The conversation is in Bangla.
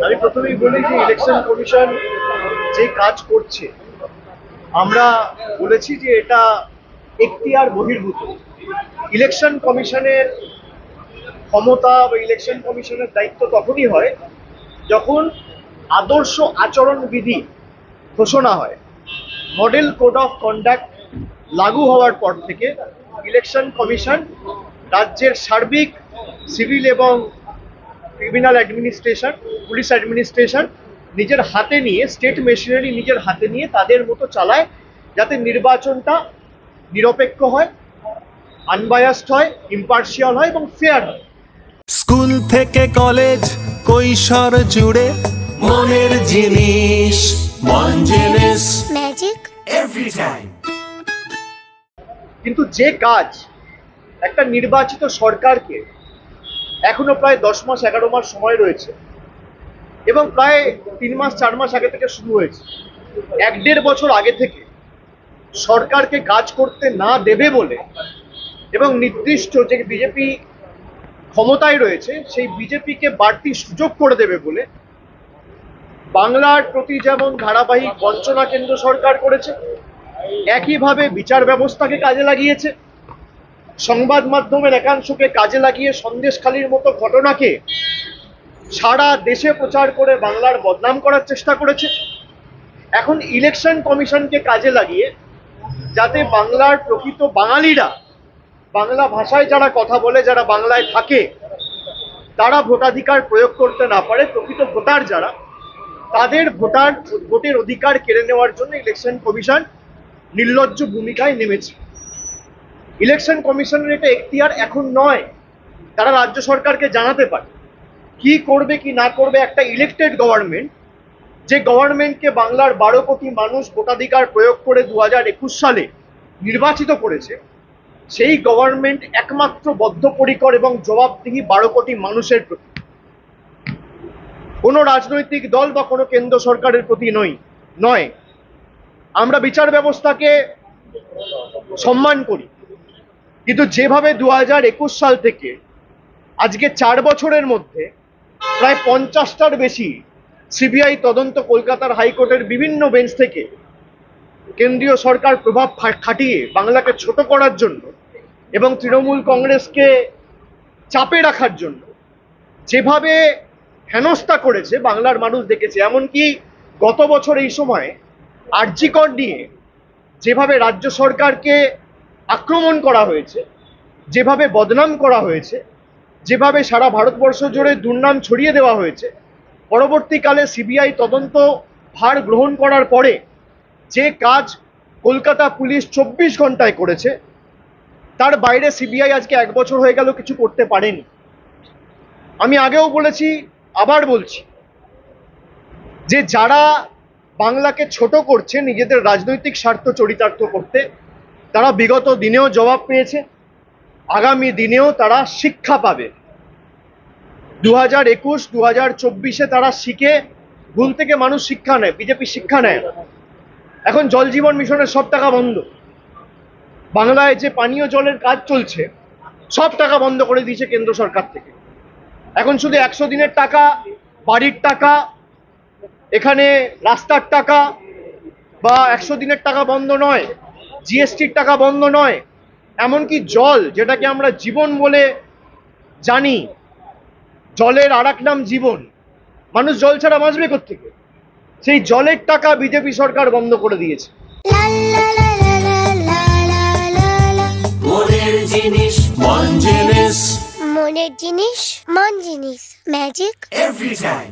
আমি প্রথমেই বলি যে ইলেকশন কমিশন যে কাজ করছে আমরা বলেছি যে এটা এখতিয়ার বহির্ভূত। ইলেকশন কমিশনের ক্ষমতা বা ইলেকশন কমিশনের দায়িত্ব তখনই হয় যখন আদর্শ আচরণ বিধি ঘোষণা হয়। মডেল কোড অফ কন্ডাক্ট লাগু হওয়ার পর থেকে ইলেকশন কমিশন রাজ্যের সার্বিক সিভিল এবং ক্রিমিনাল অ্যাডমিনিস্ট্রেশন, পুলিশ অ্যাডমিনিস্ট্রেশন নিজের হাতে নিয়ে, স্টেট মেশিনারি নিজের হাতে নিয়ে তাদের মতো চালায়, যাতে নির্বাচনটা নিরপেক্ষ হয়, আনবায়াসড হয়, ইম্পার্শিয়াল হয় এবং ফেয়ার হয়। স্কুল থেকে কলেজ কৈশোর জুড়ে মনের জিনিস, মন জিনিস ম্যাজিক এভরি টাইম। কিন্তু যে কাজ একটা নির্বাচিত সরকারকে এখনো প্রায় 10 মাস 11 মাস সময় রয়েছে এবং প্রায় 3 মাস 4 মাস আগে থেকে শুরু হয়েছে, 1-1.5 বছর আগে থেকে সরকারকে কাজ করতে না দেবে বলে এবং নির্দিষ্ট যে বিজেপি ক্ষমতায় রয়েছে সেই বিজেপিকে বাড়তি সুযোগ করে দেবে বলে বাংলার প্রতি যেমন ধারাবাহিক বঞ্চনা কেন্দ্র সরকার করেছে, একইভাবে বিচার ব্যবস্থাকে কাজে লাগিয়েছে, সংবাদ মাধ্যমের একাংশকে কাজে লাগিয়ে সন্দেশখালির মতো ঘটনাকে সারা দেশে প্রচার করে বাংলার বদনাম করার চেষ্টা করেছে। এখন ইলেকশন কমিশনকে কাজে লাগিয়ে যাতে বাংলার প্রকৃত বাঙালিরা, বাংলা ভাষায় যারা কথা বলে, যারা বাংলায় থাকে, তারা ভোটাধিকার প্রয়োগ করতে না পারে, প্রকৃত ভোটার যারা, তাদের ভোটের অধিকার কেড়ে নেওয়ার জন্য ইলেকশন কমিশন নির্লজ্জ ভূমিকায় নেমেছে। ইলেকশন কমিশনের এটা এখতিয়ার এখন নয়, তারা রাজ্য সরকারকে জানাতে পারে কি করবে কি না করবে। একটা ইলেক্টেড গভর্নমেন্ট, যে গভর্নমেন্টকে বাংলার 12 কোটি মানুষ ভোটাধিকার প্রয়োগ করে 2021 সালে নির্বাচিত করেছে, সেই গভর্নমেন্ট একমাত্র বদ্ধপরিকর এবং জবাবদিহি 12 কোটি মানুষের প্রতি, কোনো রাজনৈতিক দল বা কোনো কেন্দ্র সরকারের প্রতি নয়। আমরা বিচার ব্যবস্থাকে সম্মান করি, কিন্তু যেভাবে 2021 সাল থেকে আজকে 4 বছরের মধ্যে প্রায় 50টার বেশি সিবিআই তদন্ত কলকাতার হাইকোর্টের বিভিন্ন বেঞ্চ থেকে কেন্দ্রীয় সরকার প্রভাব খাটিয়ে বাংলাকে ছোট করার জন্য এবং তৃণমূল কংগ্রেসকে চাপে রাখার জন্য যেভাবে হেনস্থা করেছে বাংলার মানুষ দেখেছে। এমনকি গত বছর এই সময় আরজি কর নিয়ে যেভাবে রাজ্য সরকারকে আক্রমণ করা হয়েছে, যেভাবে বদনাম করা হয়েছে, যেভাবে সারা ভারতবর্ষ জুড়ে দুর্নাম ছড়িয়ে দেওয়া হয়েছে, পরবর্তীকালে সিবিআই তদন্ত ভার গ্রহণ করার পরে যে কাজ কলকাতা পুলিশ 24 ঘন্টায় করেছে, তার বাইরে সিবিআই আজকে 1 বছর হয়ে গেল কিছু করতে পারেনি। আমি আগেও বলেছি, আবার বলছি, যে যারা বাংলাকে ছোট করছে নিজেদের রাজনৈতিক স্বার্থ চরিতার্থ করতে, তারা বিগত দিনেও জবাব পেয়েছে, আগামী দিনেও তারা শিক্ষা পাবে। 2021, 2024-এ তারা শিখে, ভুল থেকে মানুষ শিক্ষা নেয়, বিজেপি শিক্ষা নেয় না। এখন জল জীবন মিশনের সব টাকা বন্ধ, বাংলায় যে পানীয় জলের কাজ চলছে সব টাকা বন্ধ করে দিয়েছে কেন্দ্র সরকার থেকে। এখন শুধু 100 দিনের টাকা, বাড়ির টাকা, এখানে রাস্তার টাকা বা 100 দিনের টাকা বন্ধ নয়, জিএসটির টাকা বন্ধ নয়, এমনকি জল, যেটাকে আমরা জীবন বলে জানি, জলের আরেক নাম জীবন, মানুষ জল ছাড়া বাঁচবে কোত্থেকে, সেই জলের টাকা বিজেপি সরকার বন্ধ করে দিয়েছে। মনের জিনিস, মন জিনিস, মনের জিনিস, মন জিনিস, ম্যাজিক এভরি টাইম।